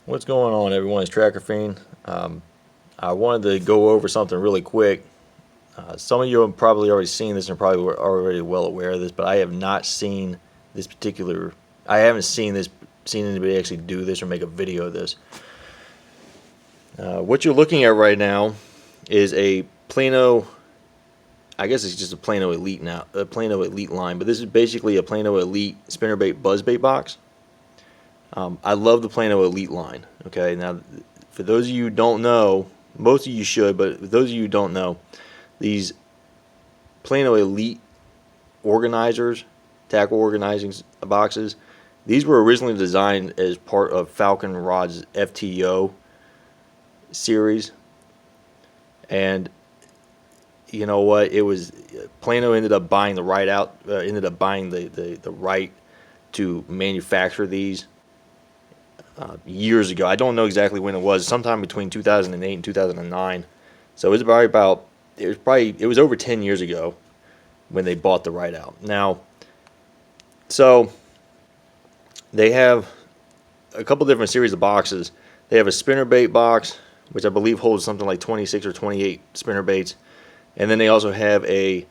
What's going on, everyone? It's Tracker Fiend. I wanted to go over something really quick. Some of you have probably already seen this and probably were already well aware of this, but I have not seen this particular. I haven't seen anybody actually do this or make a video of this. What you're looking at right now is a Plano. I guess it's just a Plano Elite now, a Plano Elite line, but this is basically a Plano Elite spinnerbait buzzbait box. I love the Plano Elite line. Okay, now for those of you who don't know, most of you should, but for those of you who don't know, these Plano Elite organizers, tackle organizing boxes, these were originally designed as part of Falcon Rod's FTO series, and you know what? It was Plano ended up buying the right the right to manufacture these. Years ago. I don't know exactly when it was. Sometime between 2008 and 2009. So it was over 10 years ago when they bought the right out. Now, so they have a couple different series of boxes. They have a spinnerbait box, which I believe holds something like 26 or 28 spinnerbaits, and then they also have a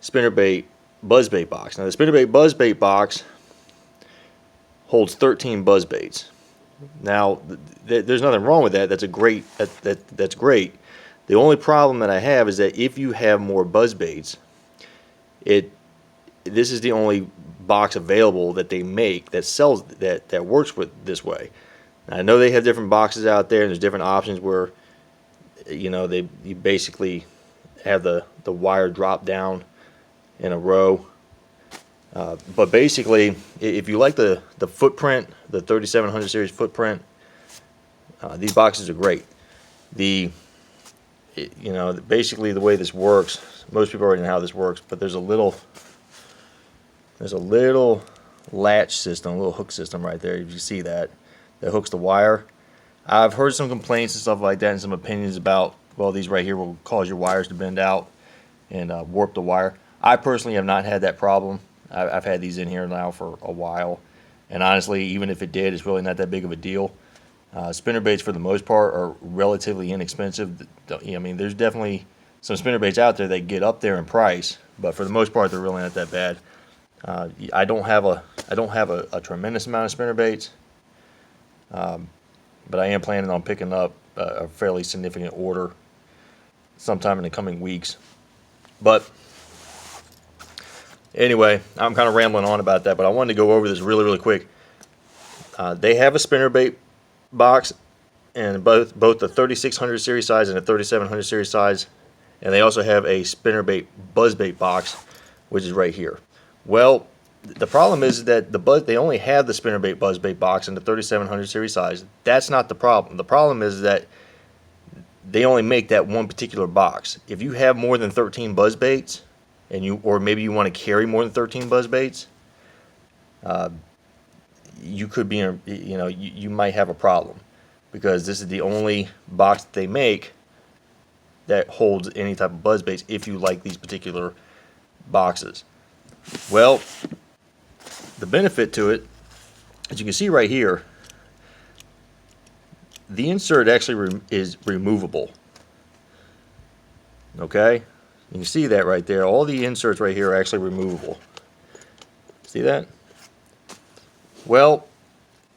spinnerbait buzzbait box. Now, the spinnerbait buzzbait box holds 13 buzzbaits. Now, there's nothing wrong with that. That's great. The only problem that I have is that if you have more buzzbaits, this is the only box available that they make that sells that works with this way. Now, I know they have different boxes out there, and there's different options where you basically have the wire drop down in a row. But basically, if you like the footprint, the 3700 series footprint, these boxes are great. Basically the way this works, most people already know how this works, but there's a little latch system, a little hook system right there. If you see that hooks the wire. I've heard some complaints and stuff like that, and some opinions about, well, these right here will cause your wires to bend out and warp the wire. I personally have not had that problem. I've had these in here now for a while, and honestly, even if it did, it's really not that big of a deal. Spinnerbaits, for the most part, are relatively inexpensive. I mean, there's definitely some spinnerbaits out there that get up there in price, but for the most part, they're really not that bad. I don't have a tremendous amount of spinnerbaits, but I am planning on picking up a fairly significant order sometime in the coming weeks. But anyway, I'm kind of rambling on about that, but I wanted to go over this really quick. They have a spinnerbait box, and both the 3600 series size and the 3700 series size, and they also have a spinnerbait buzzbait box, which is right here. Well, the problem is that they only have the spinnerbait buzzbait box in the 3700 series size. That's not the problem. The problem is that they only make that one particular box. If you have more than 13 buzzbaits, or maybe you want to carry more than 13 buzzbaits, you could be you might have a problem, because this is the only box that they make that holds any type of buzzbaits if you like these particular boxes. Well, the benefit to it, as you can see right here, the insert actually is removable. Okay? You can see that right there. All the inserts right here are actually removable. See that? Well,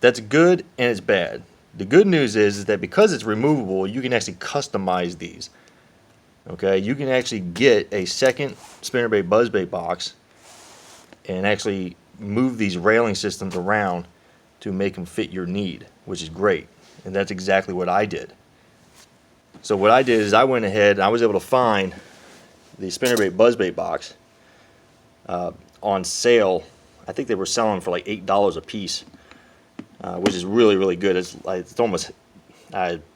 that's good and it's bad. The good news is that because it's removable, you can actually customize these. Okay? You can actually get a second spinnerbait buzzbait box and actually move these railing systems around to make them fit your need, which is great. And that's exactly what I did. So what I did is I went ahead and I was able to find the spinnerbait buzzbait box on sale. I think they were selling for like $8 a piece, which is really good. It's almost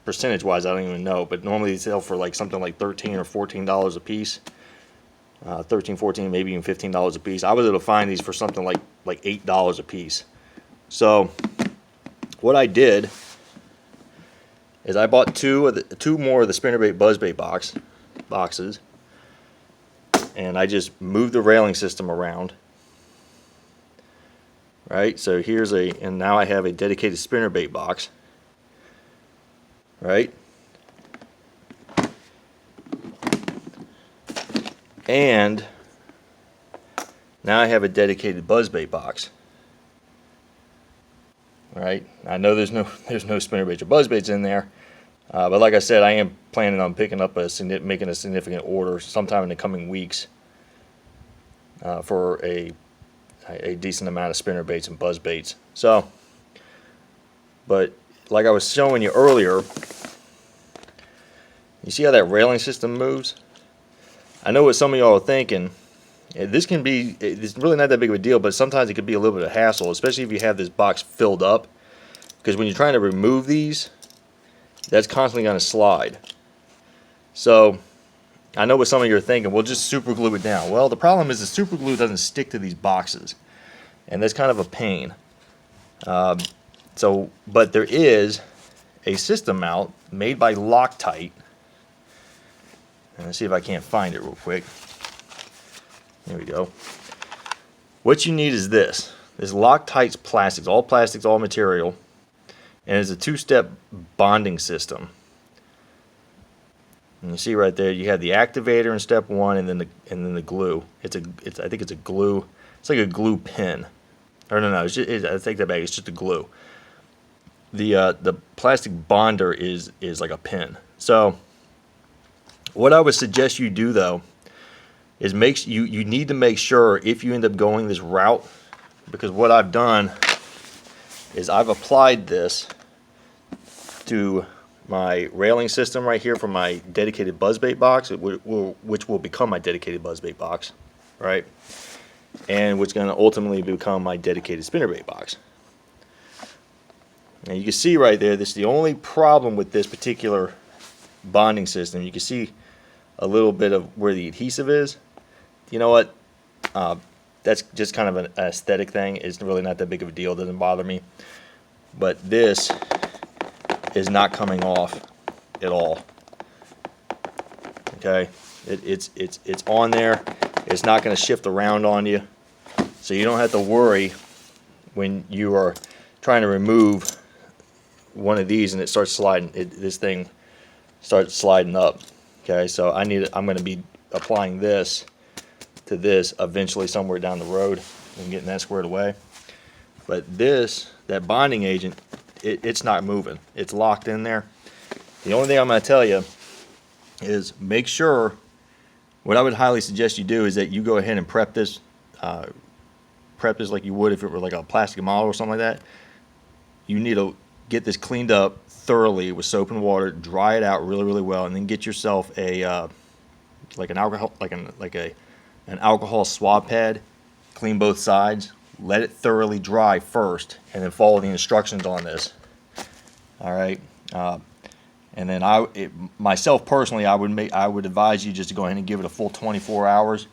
percentage wise, I don't even know, but normally they sell for like something like $13 or $14 a piece. 13, 14, maybe even $15 a piece. I was able to find these for something like $8 a piece. So what I did is I bought two more of the spinnerbait buzzbait boxes, and I just moved the railing system around. Right, so and now I have a dedicated spinnerbait box. right? And now I have a dedicated buzzbait box. Right? I know there's no spinnerbaits or buzzbaits in there, but like I said, I am planning on picking up making a significant order sometime in the coming weeks for a decent amount of spinnerbaits and buzzbaits. So, but like I was showing you earlier, you see how that railing system moves? I know what some of y'all are thinking. This can be, it's really not that big of a deal, but sometimes it could be a little bit of hassle, especially if you have this box filled up. Because when you're trying to remove these, that's constantly going to slide. So, I know what some of you are thinking, we'll just super glue it down. Well, the problem is the super glue doesn't stick to these boxes. And that's kind of a pain. But there is a system mount made by Loctite. And let's see if I can't find it real quick. There we go. What you need is this. This Loctite's plastics, all material, and it's a two-step bonding system. And you see right there, you have the activator in step one, and then the glue. I think it's a glue. It's like a glue pin. Or no, I take that back. It's just a glue. The plastic bonder is like a pin. So what I would suggest you do though is you need to make sure if you end up going this route, because what I've done is I've applied this to my railing system right here for my dedicated buzzbait box, which will become my dedicated buzzbait box, right? And which is going to ultimately become my dedicated spinnerbait box. Now you can see right there, this is the only problem with this particular bonding system. You can see a little bit of where the adhesive is. You know what? That's just kind of an aesthetic thing. It's really not that big of a deal. It doesn't bother me. But this is not coming off at all. Okay, it's on there. It's not going to shift around on you, so you don't have to worry when you are trying to remove one of these and it starts sliding. This thing starts sliding up. Okay, so I'm going to be applying this to this eventually somewhere down the road and getting that squared away. But that bonding agent, it's not moving. It's locked in there. The only thing I'm going to tell you is make sure, what I would highly suggest you do is that you go ahead and prep this like you would if it were like a plastic model or something like that. You need to get this cleaned up thoroughly with soap and water, dry it out really, really well, and then get yourself an alcohol swab pad. Clean both sides. Let it thoroughly dry first, and then follow the instructions on this. All right. And then myself personally, I would advise you just to go ahead and give it a full 24 hours,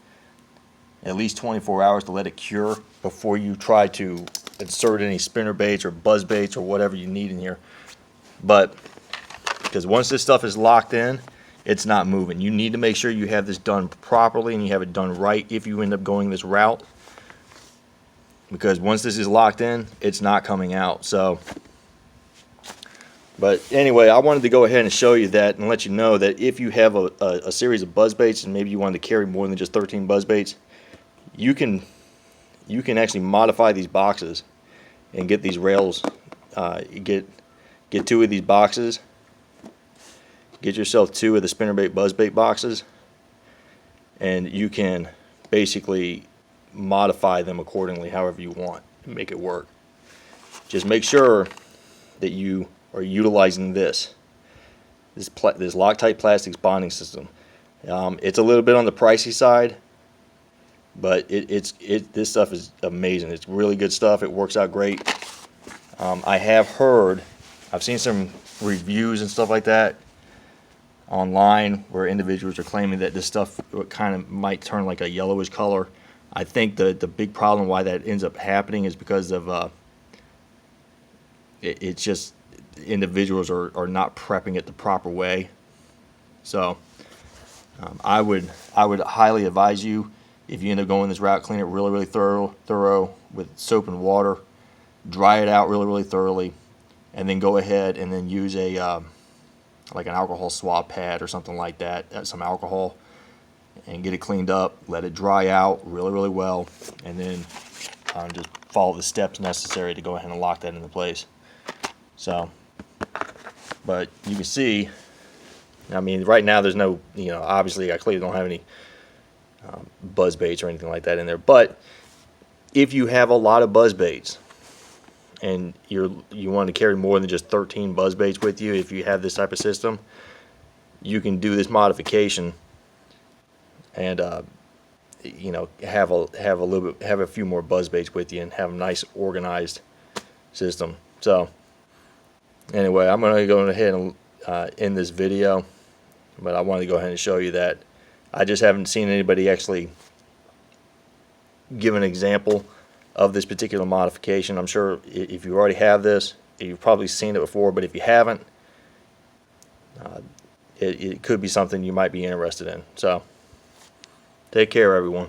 at least 24 hours to let it cure before you try to insert any spinner baits or buzz baits or whatever you need in here. But because once this stuff is locked in, it's not moving. You need to make sure you have this done properly and you have it done right if you end up going this route. Because once this is locked in, it's not coming out. So, but anyway, I wanted to go ahead and show you that and let you know that if you have a series of buzz baits and maybe you wanted to carry more than just 13 buzz baits, you can actually modify these boxes and get these rails, get 2 of these boxes, get yourself 2 of the spinnerbait buzzbait boxes, and you can basically modify them accordingly however you want and make it work. Just make sure that you are utilizing this Loctite plastics bonding system. It's a little bit on the pricey side, but this stuff is amazing. It's really good stuff. It works out great. I've seen some reviews and stuff like that online where individuals are claiming that this stuff kind of might turn like a yellowish color. I think the big problem why that ends up happening is because of it's just individuals are not prepping it the proper way. So I would highly advise you, if you end up going this route, clean it really, really thorough with soap and water, dry it out really, really thoroughly, and then go ahead and then use a like an alcohol swab pad or something like that, some alcohol, and get it cleaned up, let it dry out really well, and then just follow the steps necessary to go ahead and lock that into place. So, but you can see, I mean, right now there's no, obviously I clearly don't have any buzz baits or anything like that in there, but if you have a lot of buzz baits and you want to carry more than just 13 buzz baits with you, if you have this type of system, you can do this modification and have a few more buzz baits with you and have a nice organized system. So anyway, I'm going to go ahead and end this video, but I wanted to go ahead and show you that I just haven't seen anybody actually give an example of this particular modification. I'm sure if you already have this, you've probably seen it before, but if you haven't, it could be something you might be interested in. So take care, everyone.